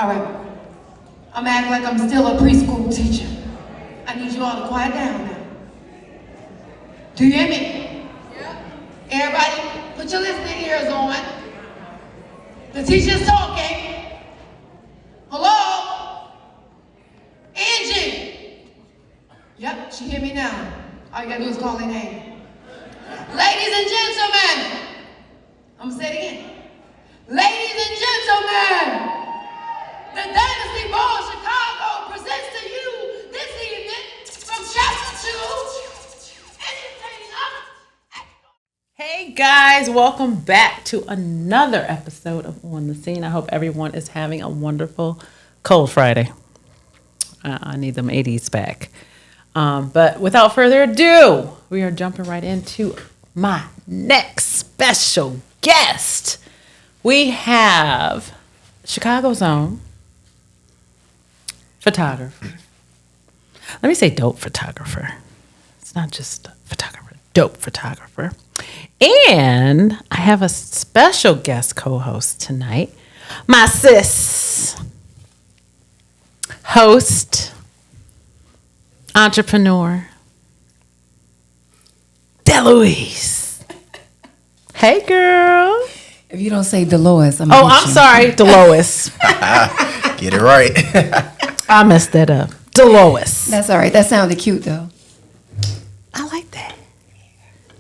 All right. I'm acting like I'm still a preschool teacher. I need you all to quiet down now. Do you hear me? Yeah. Everybody, put your listening ears on. The teacher's talking. Hello? Angie. Yep, she hear me now. All you gotta do is call her name. Ladies and gentlemen. I'm gonna say it again. Ladies and gentlemen. The Dynasty Ball Chicago presents to you this evening from Chapter 2, Entertaining Us. Hey guys, welcome back to another episode of On the Scene. I hope everyone is having a wonderful cold Friday. I need them 80s back. But without further ado, we are jumping right into my next special guest. We have Chicago's own photographer. Let me say dope photographer. It's not just a photographer, dope photographer. And I have a special guest co-host tonight. My sis, host, entrepreneur, Delois. Hey, girl. If you don't say Delois, I'm sorry, Delois. Get it right. I messed that up. Delois. That's all right. That sounded cute, though. I like that.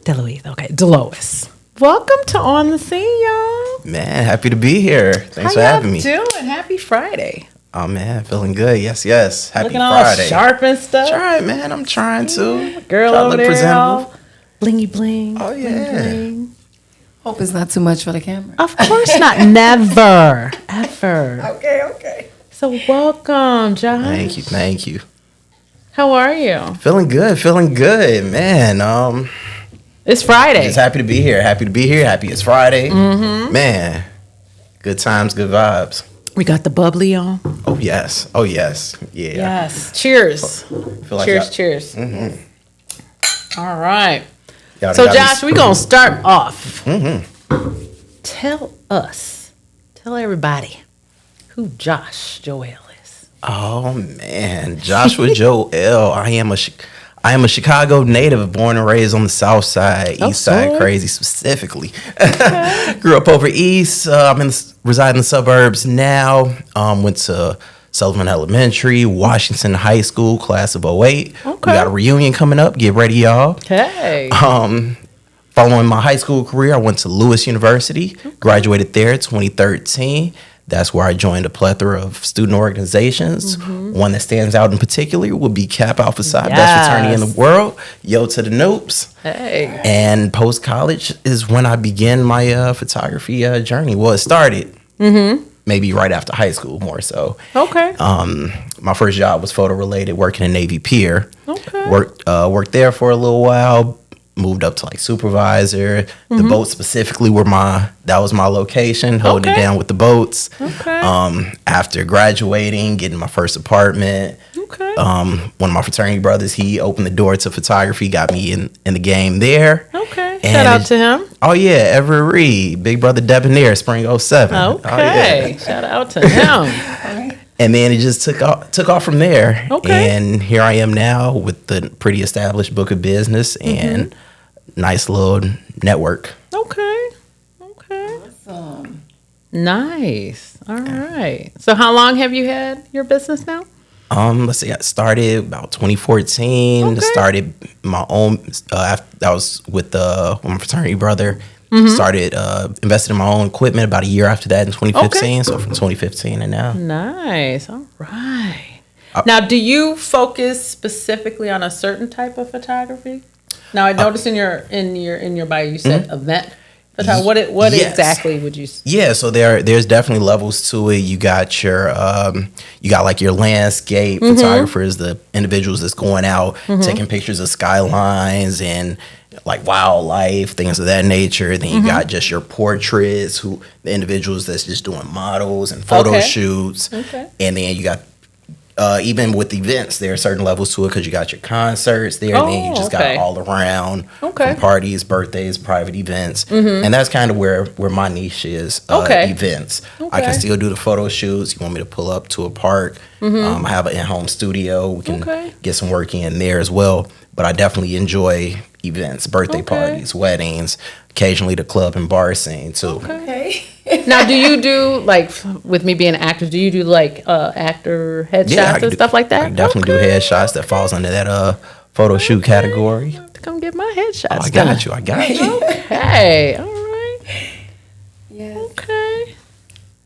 Delois. Okay, Delois. Welcome to On the Scene, y'all. Man, happy to be here. Thanks for having me. How y'all doing? Happy Friday. Oh, man, feeling good. Yes. Happy Looking Friday. all sharp and stuff. Try, man. I'm trying to. Girl Try to over look there, presentable. all blingy bling. Oh, yeah. Bling, bling. Hope it's not too much for the camera. Of course not. Never. Ever. Okay. So welcome, Josh. Thank you. How are you? Feeling good, man. It's Friday. Just happy to be here. Happy it's Friday. Mm-hmm. Man, good times, good vibes. We got the bubbly on. Oh, yes. Yeah. Yes. Cheers. Feel like Cheers. Mm-hmm. All right. So, Josh, we're going to start off. Mm-hmm. Tell everybody who Josh Joel is. Oh, man. Joshua Joel. I am a Chicago native, born and raised on the south side, east side, crazy specifically. Okay. Grew up over east. Reside in the suburbs now. Went to Sullivan Elementary, Washington High School, class of 08. Okay. We got a reunion coming up. Get ready, y'all. Hey. Following my high school career, I went to Lewis University, graduated there in 2013. That's where I joined a plethora of student organizations. Mm-hmm. One that stands out in particular would be Kappa Alpha Psi, best fraternity in the world. Yo to the Noops. Hey. And post-college is when I began my photography journey. Well, it started maybe right after high school, more so. Okay. My first job was photo-related, working in Navy Pier. Okay. Worked there for a little while. Moved up to like supervisor. Mm-hmm. The boats specifically that was my location, holding it down with the boats. Okay. After graduating, getting my first apartment. Okay. One of my fraternity brothers, he opened the door to photography, got me in the game there. Okay. Shout out to him. Oh yeah, Everett Reed, big brother Debonair, spring 07. Okay. Oh, yeah. Shout out to him. And then it just took off from there. Okay. And here I am now with the pretty established book of business and nice little network. Okay. Awesome. Nice. All right. So how long have you had your business now? Let's see. I started about 2014. Okay. Started my own. After I was with my fraternity brother. Started invested in my own equipment about a year after that in 2015. Okay. So from 2015 and now. Nice. All right. Now, do you focus specifically on a certain type of photography? Now, I noticed in your bio you said event photography. What yes. exactly would you? Yeah, so there's definitely levels to it. You got like your landscape photographers, the individuals that's going out taking pictures of skylines and like wildlife, things of that nature. Then you got just your portraits, the individuals that's just doing models and photo shoots. Okay. And then you got even with events, there are certain levels to it because you got your concerts there, and then you just got all around from parties, birthdays, private events, and that's kind of where my niche is. Events. I can still do the photo shoots. You want me to pull up to a park? I have an in-home studio. We can get some work in there as well. But I definitely enjoy events, birthday parties, weddings, occasionally the club and bar scene too. Now, do you do, like, with me being an actor, do you do, like, actor headshots and stuff like that? I can definitely do headshots that falls under that photo shoot category. Come get my headshots. Oh, I got you. Okay. All right. Yes. Okay.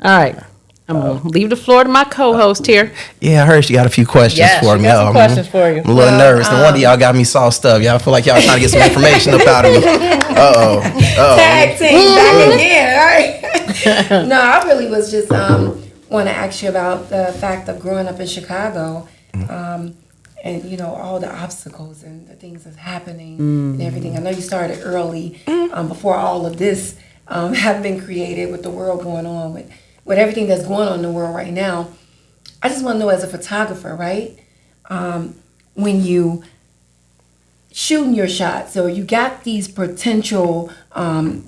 All right. I'm going to leave the floor to my co-host here. Yeah, I heard she got a few questions for me. Got some questions for you. I'm a little nervous. No wonder y'all got me sauced up. Y'all feel like y'all trying to get some information up out of me. Tag team back again. All right. No, I really was just want to ask you about the fact of growing up in Chicago, and you know all the obstacles and the things that's happening and everything. I know you started early, before all of this have been created with the world going on with everything that's going on in the world right now. I just want to know, as a photographer, right? When you shooting your shots, or you got these potential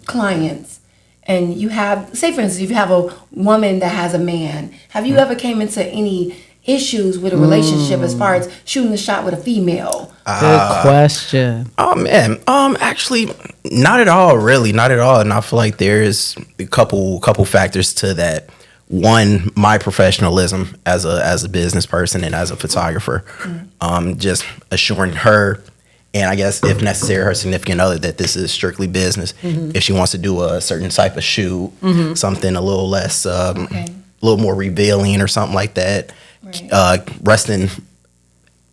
clients, and you have, say for instance, if you have a woman that has a man, have you ever came into any issues with a relationship as far as shooting a shot with a female? Good question. Oh man, actually, not at all. Really, not at all. And I feel like there's a couple factors to that. One, my professionalism as a business person and as a photographer, just assuring her, and I guess if necessary, her significant other, that this is strictly business. If she wants to do a certain type of shoot, something a little less, a little more revealing or something like that,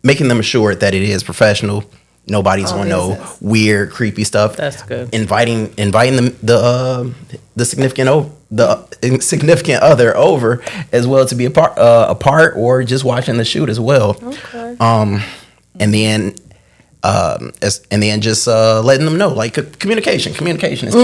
making them assured that it is professional. Nobody's gonna know weird, creepy stuff. That's good. Inviting the significant other over as well to be a part or just watching the shoot as well. And then just letting them know, like, communication is key.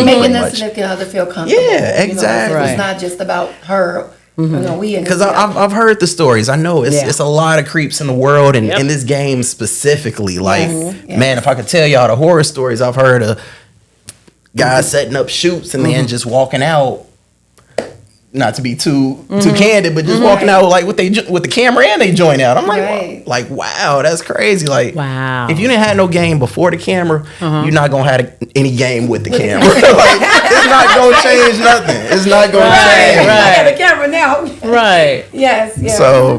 Making the significant other feel comfortable. Yeah, exactly. You know, it's not just about her. You know, because I've heard the stories. I know it's a lot of creeps in the world, and in this game specifically. Like, man, if I could tell y'all the horror stories I've heard of guys setting up shoots and then just walking out. Not to be too candid, but just walking out like with the camera and they joint out. I'm like, wow, that's crazy. Like, wow. If you didn't have no game before the camera, you're not gonna have any game with the camera. Like, it's not gonna change nothing. It's not gonna change. I got the camera now. Right. Yes. So,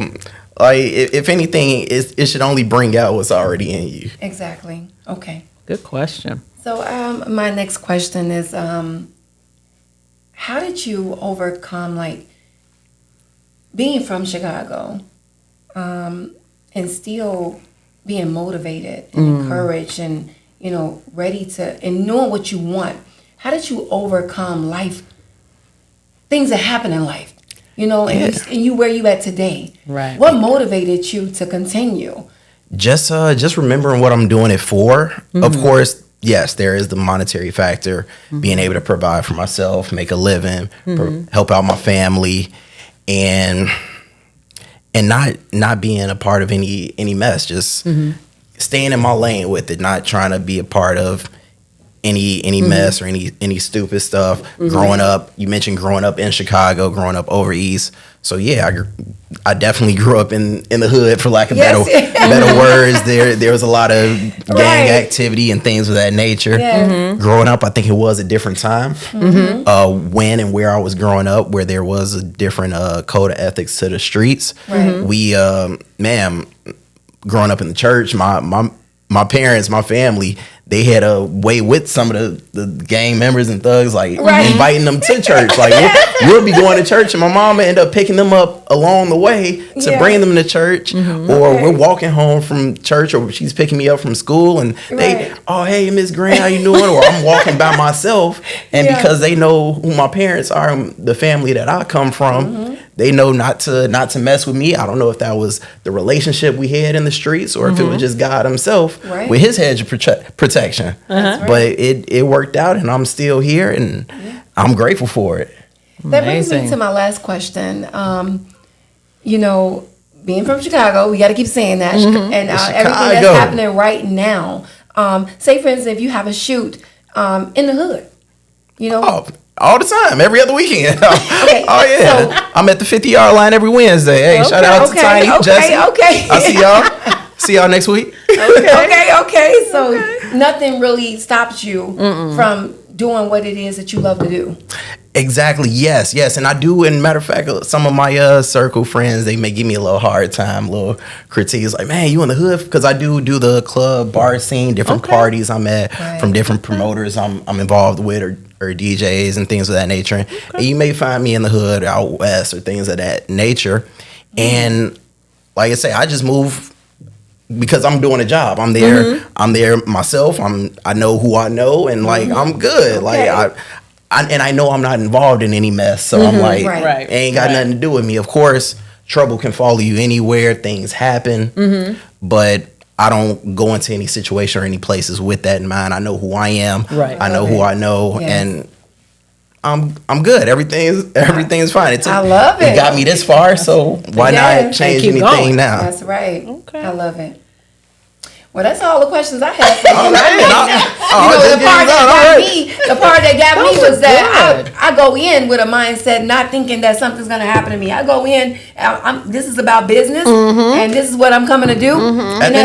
like, if anything, it should only bring out what's already in you. Exactly. Okay. Good question. So, my next question is, how did you overcome, like, being from Chicago, and still being motivated and encouraged and, you know, ready to, and knowing what you want? How did you overcome life, things that happen in life, you know, and you where you at today? Right. What motivated you to continue? Just remembering what I'm doing it for. Of course, yes, there is the monetary factor, being able to provide for myself, make a living, help out my family, and not being a part of any mess. Just staying in my lane with it, not trying to be a part of any mess or any stupid stuff. Growing up, you mentioned growing up in Chicago, growing up over east. So yeah, I definitely grew up in the hood, for lack of better words. There was a lot of gang activity and things of that nature. Growing up, I think it was a different time. When and where I was growing up, where there was a different code of ethics to the streets. We, growing up in the church, my parents, my family, they had a way with some of the gang members and thugs, like inviting them to church. Like we'll be going to church, and my mama end up picking them up along the way to bring them to church, or we're walking home from church, or she's picking me up from school, and they, oh hey Miss Grant, how you doing? Or I'm walking by myself, and because they know who my parents are, and the family that I come from. They know not to mess with me. I don't know if that was the relationship we had in the streets, or if it was just God himself with his hedge of protection. But it worked out, and I'm still here, and I'm grateful for it. That brings me to my last question. You know, being from Chicago, we got to keep saying that, and everything that's happening right now. Say, for instance, if you have a shoot in the hood, you know. Oh, all the time, every other weekend. Okay. Oh yeah, So, I'm at the 50-yard line every Wednesday. Hey, shout out to Tiny, Jesse. Okay. I'll see y'all. See y'all next week. Okay. So nothing really stops you from doing what it is that you love to do. Exactly. Yes. And I do. And matter of fact, some of my circle friends, they may give me a little hard time, little critiques, like, man, you in the hood? Because I do the club bar scene, different parties I'm at, from different promoters I'm involved with, or DJs and things of that nature. And you may find me in the hood, out west, or things of that nature. And like I say, I just move because I'm doing a job. I'm there. I'm there myself. I know who I know, and like I'm good. Like I know I'm not involved in any mess, so I'm like, it ain't got nothing to do with me. Of course, trouble can follow you anywhere. Things happen, but I don't go into any situation or any places with that in mind. I know who I am. I know who I know, and I'm good. Everything's fine. I love it. It got me this far, so why not change anything going. now? That's right. Okay. I love it. Well, that's all the questions I had for you. The part that got me was that I go in with a mindset not thinking that something's going to happen to me. I go in, this is about business, and this is what I'm coming to do. At the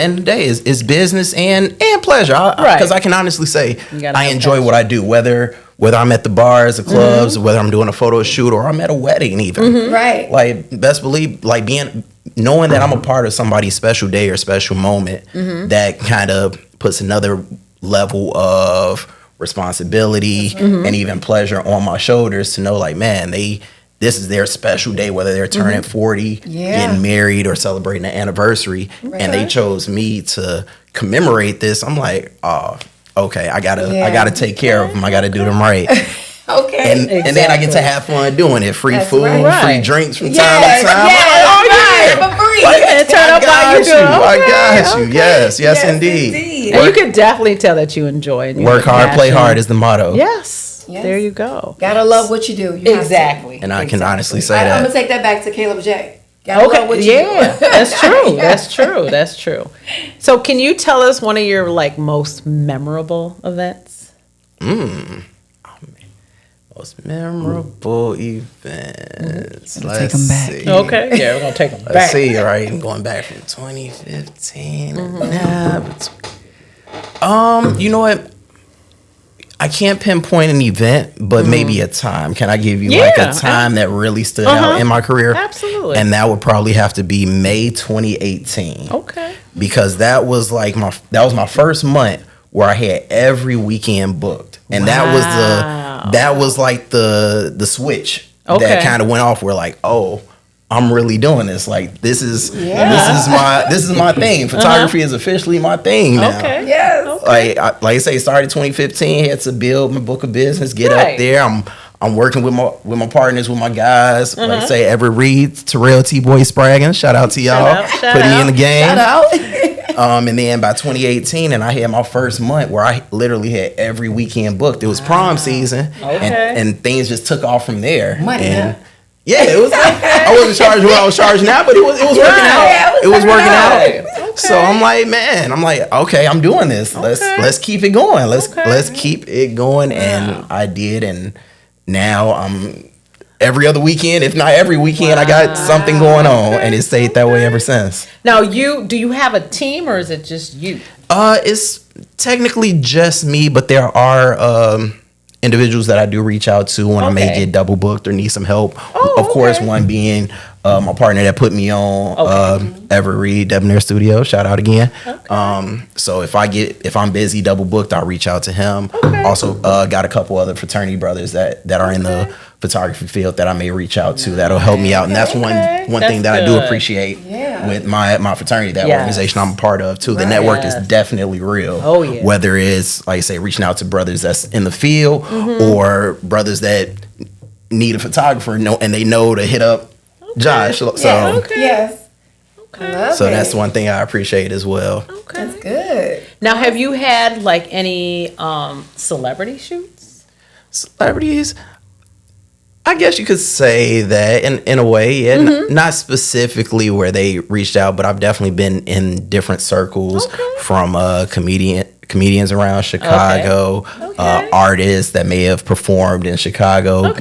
end of the day, it's business and pleasure. Because I can honestly say I enjoy what I do, whether I'm at the bars, the clubs, whether I'm doing a photo shoot, or I'm at a wedding even. Right. Like, best believe, like knowing that I'm a part of somebody's special day or special moment, that kind of puts another level of responsibility and even pleasure on my shoulders to know, like, man, this is their special day, whether they're turning 40, getting married, or celebrating an anniversary, and they chose me to commemorate this. I'm like, oh, okay, I gotta take care of them. I gotta do them right. And then I get to have fun doing it. Free food, free drinks from time to time. For free. And turn up while you do. I got you. Yes, indeed. And you can definitely tell that you enjoy it. Work hard, play hard is the motto. Yes. There you go. Gotta love what you do. Exactly. And I can honestly say that. I'm gonna take that back to Caleb J. Gotta love what you do. That's true. So can you tell us one of your like most memorable events? Most memorable events. Let's take them back. See. Okay, yeah, we're gonna take them back. Let's see, right? I'm going back from 2015. You know what? I can't pinpoint an event, but maybe a time. Can I give you like a time that really stood out in my career? Absolutely. And that would probably have to be May 2018. Okay. Because that was my first month where I had every weekend booked, and that was like the switch that kind of went off. Where like, oh, I'm really doing this. Like this is my thing. Photography is officially my thing now. Okay. Yes. Like I say, started 2015. Had to build my book of business, get up there. I'm working with my partners, with my guys. Like I say, Everett Reed, Terrell T-Boy Spraggin. Shout out to y'all. Put me in the game. Shout out. And then by 2018, and I had my first month where I literally had every weekend booked. It was prom season, and things just took off from there. Money, and it was. I wasn't charging what I was charging now, but it was working out. It was working out. Okay. So I'm like, okay, I'm doing this. Let's keep it going. Let's keep it going, and I did, and now I'm. Every other weekend, if not every weekend, I got something going on, and it stayed that way ever since. Now, do you have a team, or is it just you? It's technically just me, but there are individuals that I do reach out to when I may get double booked or need some help. Of course, one being my partner that put me on, Everett Reed, Debonair Studio. Shout out again. So if I'm busy, double booked, I'll reach out to him. Also, got a couple other fraternity brothers that are in the photography field that I may reach out to that'll help me out. And that's one thing that I do appreciate with my fraternity, that organization I'm a part of too. The network is definitely real. Whether it's, like I say, reaching out to brothers that's in the field or brothers that need a photographer and they know to hit up Josh. So that's one thing I appreciate as well. That's good. Now, have you had like any celebrity shoots? Celebrities? I guess you could say that in a way, yeah. Not specifically where they reached out, but I've definitely been in different circles from comedians around Chicago, artists that may have performed in Chicago,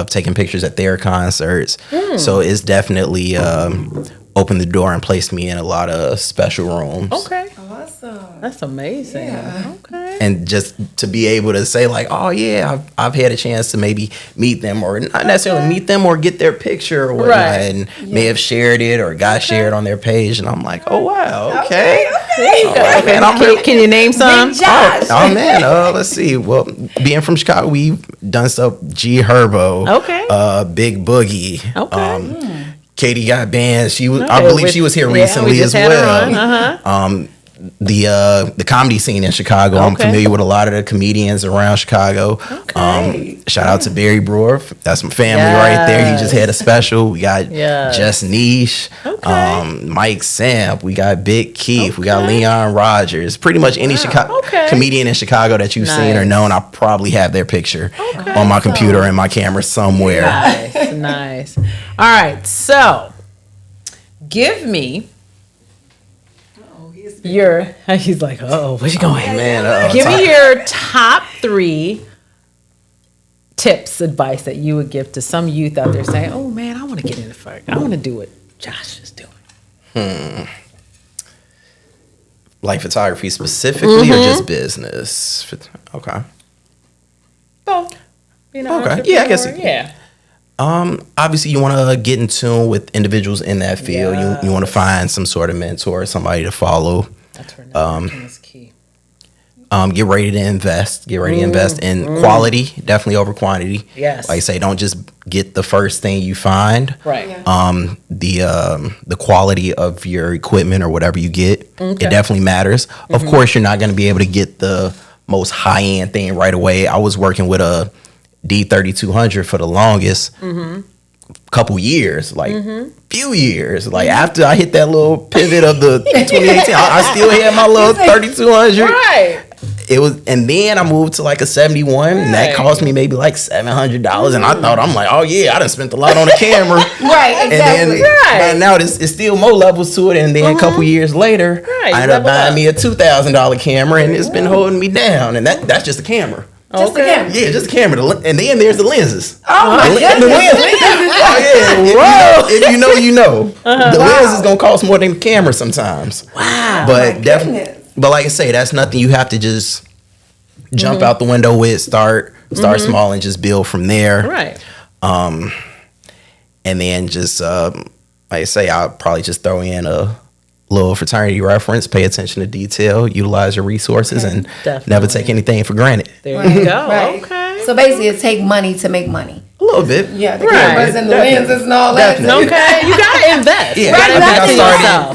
taking pictures at their concerts. So it's definitely opened the door and placed me in a lot of special rooms. Okay. Awesome. That's amazing. Yeah. Okay. And just to be able to say like, oh yeah, I've had a chance to maybe meet them, or not necessarily meet them, or get their picture or whatnot, and may have shared it or got shared on their page, and I'm like, oh wow, okay. Man, Can you name some? Oh man, let's see. Well, being from Chicago, we've done stuff. G Herbo, Big Boogie, Katie got bands. She was, I believe, she was here recently as well. The comedy scene in Chicago. I'm familiar with a lot of the comedians around Chicago. Shout out to Barry Brewer. That's my family right there. He just had a special. We got Just Niche, Mike Samp. We got Big Keith. We got Leon Rogers. Pretty much any comedian in Chicago that you've seen or known, I probably have their picture on my computer and my camera somewhere. Nice. All right. So, give me he's like, where's you going? Man, give me your top 3 tips, advice that you would give to some youth out there saying, oh man, I want to get into fire. I want to do what Josh is doing. Like photography specifically or just business? Okay. Both. Okay. Yeah, I guess. Yeah. Obviously you want to get in tune with individuals in that field. You want to find some sort of mentor, somebody to follow. That's where networking is key. Get ready to invest. Get ready to invest in quality, definitely over quantity. Yes. Like I say, don't just get the first thing you find. Right. The quality of your equipment or whatever you get, it definitely matters. Of course, you're not going to be able to get the most high end thing right away. I was working with a D3200 for the longest couple years, few years. Like after I hit that little pivot of the 2018, I still had my little 3200. Right. It was, and then I moved to like a 71, and that cost me maybe like $700. And I thought, I'm like, oh yeah, I done spent a lot on the camera. Right, exactly. And now it's still more levels to it. And then a couple years later, I ended up buying me a $2,000 camera, and it's been holding me down. And that's just a camera. Just the camera. Yeah, just a camera. And then there's the lenses. Oh my goodness. The lenses. Oh yeah. If you know, you know. The lens is gonna cost more than the camera sometimes. Wow. But definitely. But like I say, that's nothing you have to just jump out the window with. Start small and just build from there. Right. And then just like I say, I'll probably just throw in a little fraternity reference, pay attention to detail, utilize your resources, and never take anything for granted. There you go. Right. Okay. So basically, it take money to make money. A little bit. Yeah, the cameras and the lenses and all that. Okay, you gotta invest.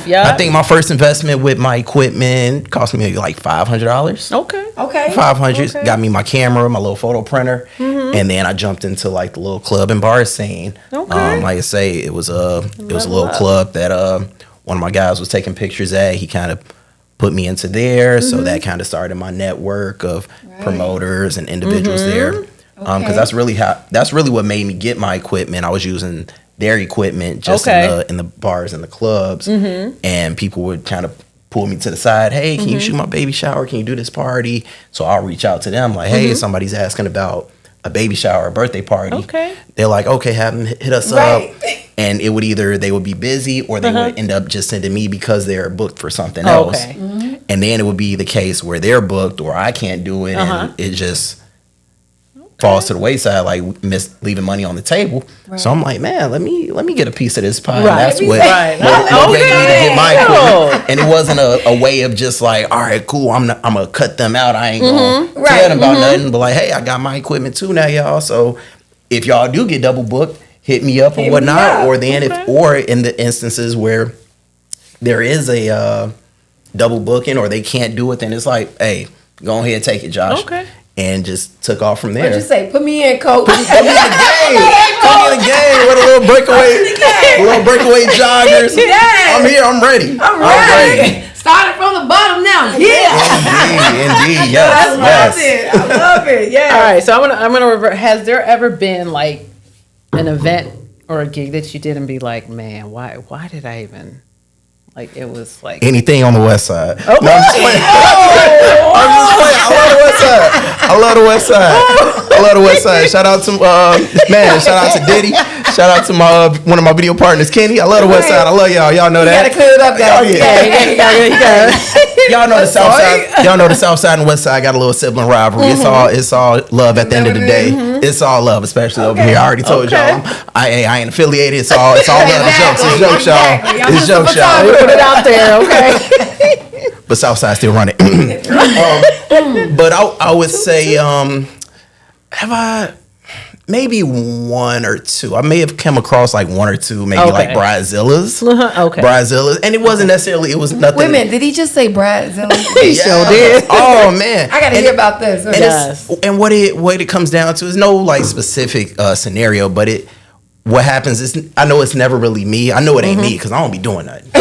Yeah, I think my first investment with my equipment cost me like $500. Okay. $500 got me my camera, my little photo printer, and then I jumped into like the little club and bar scene. Okay. Like I say, it was a little club that one of my guys was taking pictures at. He kind of put me into there, so that kind of started my network of promoters and individuals there. Because that's really what made me get my equipment. I was using their equipment just in the bars and the clubs, and people would kind of pull me to the side. Hey, can you shoot my baby shower? Can you do this party? So I'll reach out to them like, hey, somebody's asking about a baby shower, a birthday party. Okay. They're like, okay, have them hit us up. And it would either they would be busy or they would end up just sending me because they're booked for something else. And then it would be the case where they're booked or I can't do it, and it just falls to the wayside, like leaving money on the table. So I'm like, man, let me get a piece of this pie. And that's what motivated me to get my equipment. And it wasn't a way of just like, all right, cool, I'm gonna cut them out. I ain't gonna tell them about nothing. But like, hey, I got my equipment too now, y'all. So if y'all do get double booked, hit me up or whatnot. Or then or in the instances where there is a double booking or they can't do it, then it's like, hey, go ahead, take it, Josh. And just took off from there. What'd you say? Put me in, coach. Put me in the game. Put me in the game with a little breakaway joggers. Yes. I'm here. I'm ready. I'm ready. Started from the bottom now. Yeah. Indeed. Yes. I love it. Yeah. All right. So I'm gonna revert. Has there ever been like an event or a gig that you did and be like, man, why did I even, like, it was like. Anything on the west side. Oh, No, I'm just playing. I'm just playing. I love the west side. I love the west side. I love the west side. Shout out to shout out to Diddy. Shout out to my one of my video partners, Kenny. I love the west side. I love y'all. Y'all know that. You gotta clear it up, guys. Oh, yeah. Y'all know the south side. Y'all know the south side and west side got a little sibling rivalry. It's all love at the end of the day. It's all love, especially over here. I already told y'all. I ain't affiliated. It's all love. It's jokes. It's jokes, y'all. It's jokes, y'all. Put it out there, okay? But Southside still running. But I would say, have I maybe one or two? I may have come across like one or two, maybe like Bridezillas. Okay. Bridezillas. And it wasn't necessarily, it was nothing. Wait a minute, did he just say Bridezilla? He sure did. Oh man. I gotta hear about this. And what it comes down to is no like specific scenario, but what happens is, I know it's never really me. I know it ain't me because I don't be doing nothing.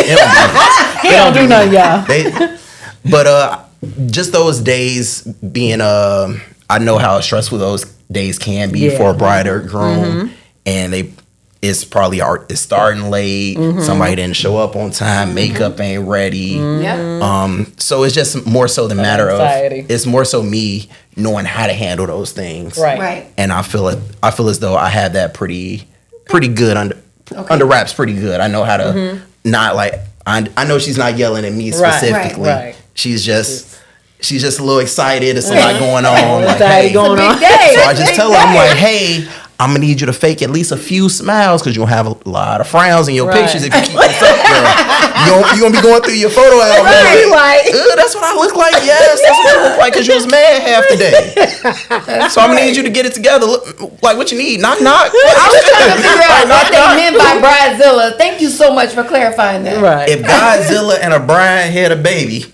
He don't do nothing, y'all. But just those days being, I know how stressful those days can be for a bride or groom, and it's probably it's starting late. Somebody didn't show up on time. Makeup ain't ready. So it's just more so the matter anxiety. of it's more so me knowing how to handle those things. Right. And I feel as though I have that pretty good under wraps. Pretty good. I know how to not like. I know she's not yelling at me specifically. Right. She's just a little excited. It's a lot going on. Like, hey, going on. Big day. So I just tell her, I'm like, hey, I'm gonna need you to fake at least a few smiles because you'll have a lot of frowns in your pictures if you keep this up, girl. You're gonna be going through your photo album. Like, that's what I look like. Yes, that's what you look like because you was mad half the day. So I'm gonna need you to get it together. Look, like, what you need? Knock, knock. I was trying to figure out what they meant by Bridezilla. Thank you so much for clarifying that. right. If Godzilla and a bride had a baby,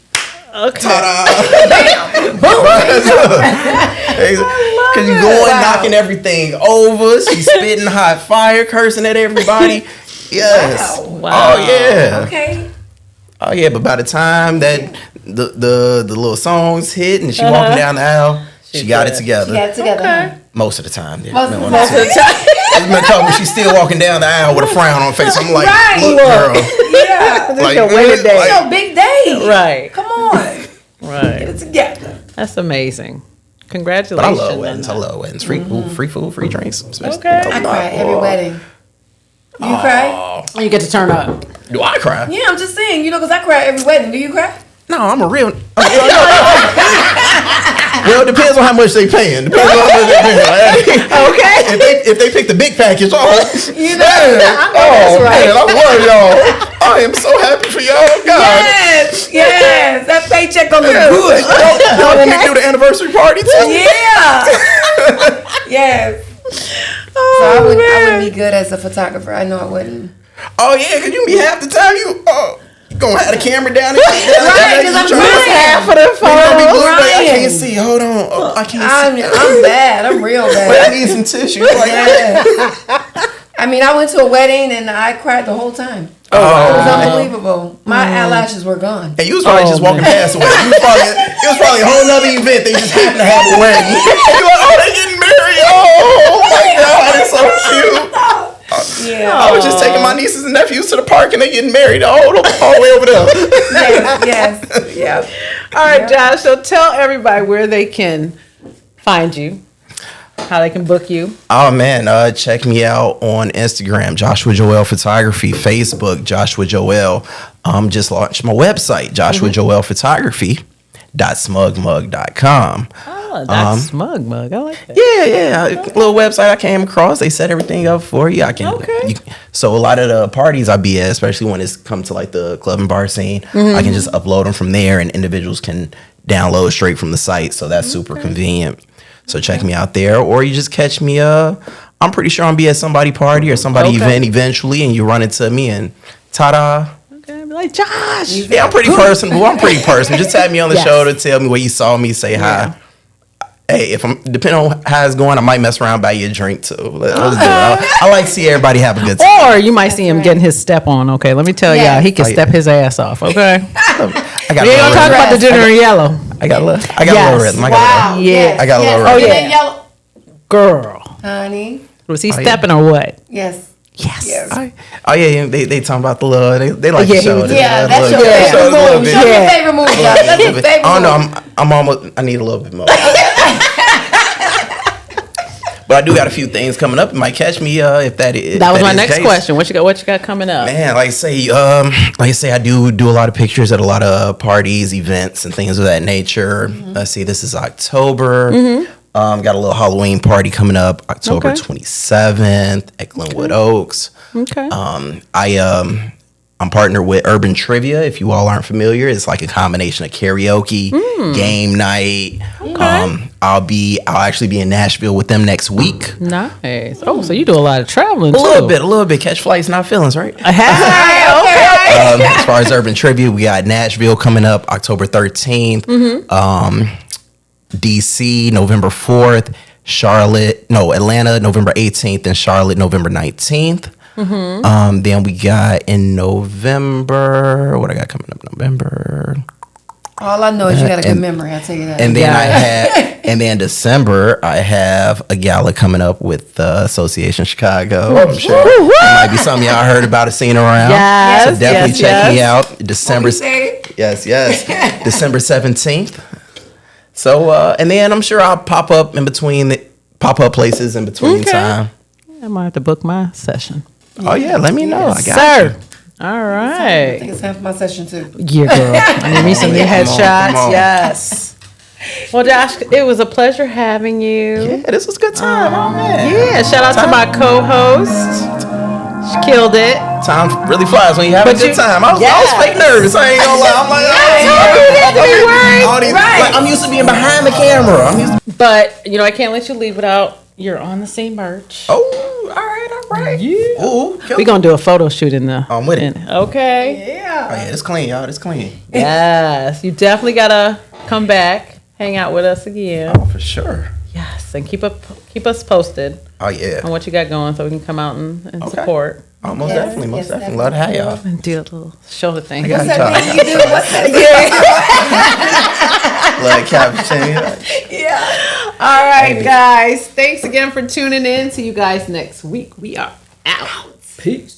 Okay. ta-da! Because you going knocking everything over. She's spitting hot fire, cursing at everybody. Yes. Wow. Oh yeah. Okay. Oh yeah. But by the time that the little songs hit and she walking down the aisle, she got it together. She got it together. Okay. Most of the time. Yeah. Most of the Most of the time. It's been a couple. She's still walking down the aisle with a frown on her face. I'm like, Right. look, girl. Yeah. This your wedding day. It's your big day. Right. Come on. Get Right. it together. That's amazing. But Congratulations. I love weddings. I love weddings. Free food, free drinks. Okay. I cry at every wedding. You cry? You get to turn up. Do I cry? Yeah, I'm just saying, because I cry at every wedding. Do you cry? No, I'm a real. Well, it depends on how much they paying. Depends on how much they paying. Okay. If they pick the big package, That's right. man, I love y'all. I am so happy for y'all. God. Yes. That paycheck on the good. Y'all want me to do the anniversary party too? Yeah. Yes. So I wouldn't be good as a photographer. I know I wouldn't. Oh yeah, because you be half the time you gonna have the camera down there. Right, because I'm Just half of the Be photos. blue, like, I Ryan. can't see. Hold on. Oh, I can't see. I'm bad. I'm real Wait, I bad. need some tissue. Like, Yeah. I mean, I went to a wedding and I cried the whole time. It was unbelievable. My eyelashes were gone. and you was probably just walking past the wedding. It was probably a whole nother event. They just happened to have a wedding. And you like, oh, they getting married. Oh my God, it's so cute. Yeah. I was just taking my nieces and nephews to the park and they getting married all the way over there. Yes. Yeah. All right, Josh. So tell everybody where they can find you, how they can book you. Oh man, check me out on Instagram, Joshua Joel Photography, Facebook, Joshua Joel. Just launched my website, joshuajoelphotography.smugmug.com. Oh, that's Smug Mug. I like that. Yeah, a little website I came across. They set everything up for you. So a lot of the parties I be at, especially when it's come to like the club and bar scene, I can just upload them from there, and individuals can download straight from the site. So that's super convenient. So check me out there, or you just catch me. I'm pretty sure I'll be at somebody party or somebody event eventually, and you run into me and ta-da. Okay, be like Josh. Yeah, I'm pretty personable. Just tag me on the shoulder, tell me where you saw me, say hi. Hey, depending on how it's going, I might mess around, buy you a drink too. Let's do it. I like to see everybody have a good time. Or you might see him getting his step on. Okay, let me tell y'all, he can step his ass off. Okay, I got we ain't gonna talk about the dinner in yellow. I got a little rhythm. Yeah, I got a little oh rhythm. yeah, girl. Honey. Was he stepping or what? Yes. Yes. Oh yeah, they talking about the little. They like the show. That's your favorite movie. Show your favorite movie, Josh. That's your favorite movie. Oh no, I'm almost. I need a little bit more. But I do got a few things coming up. You might catch me if that is. That was my next question. What you got coming up? Man, like I say, I do a lot of pictures at a lot of parties, events, and things of that nature. Let's see, this is October. Got a little Halloween party coming up, October 27th at Glenwood Oaks. Okay. I'm partnered with Urban Trivia. If you all aren't familiar, it's like a combination of karaoke, game night. Okay. I'll actually be in Nashville with them next week. Nice. Oh, so you do a lot of traveling A too. little bit. Catch flights, not feelings, right? Okay. As far as Urban Trivia, we got Nashville coming up October 13th. DC November 4th. Atlanta November 18th, and Charlotte November 19th. Then we got in November. What I got coming up in November? All I know is you got a good memory. I'll tell you that. And then and then December I have a gala coming up with the Association Chicago. I'm sure it might be something y'all heard about or seen around. Yes, So definitely check me out. December. Yes. December 17th. So and then I'm sure I'll pop up places in between time. I might have to book my session. Oh yeah, let me know. I got you. All I right. think it's time for my session too. Yeah, girl. I need me some new headshots. Come on. Yes. Well, Josh, it was a pleasure having you. Yeah, this was a good time. Oh man. Yeah, shout out to my co-host. She killed it. Time really flies when you have a good time. I was fake nervous. I ain't gonna lie. I'm like, I'm used to being behind the camera. But I can't let you leave without you're on the same merch. Oh, all right. Yeah. Ooh, We're gonna do a photo shoot in the. I'm with it. Okay. Yeah. Oh yeah, it's clean, y'all. It's clean. Yes, you definitely gotta come back, hang out with us again. Oh, for sure. Yes, and keep us posted Oh yeah. on what you got going, so we can come out and support Oh, most Yes, definitely. Most yes, definitely. Love to have y'all. and do a little shoulder thing. I got What's y'all. that thing you do? What's that? Love cappuccino. All right, guys. Thanks again for tuning in. See you guys next week. We are out. Peace.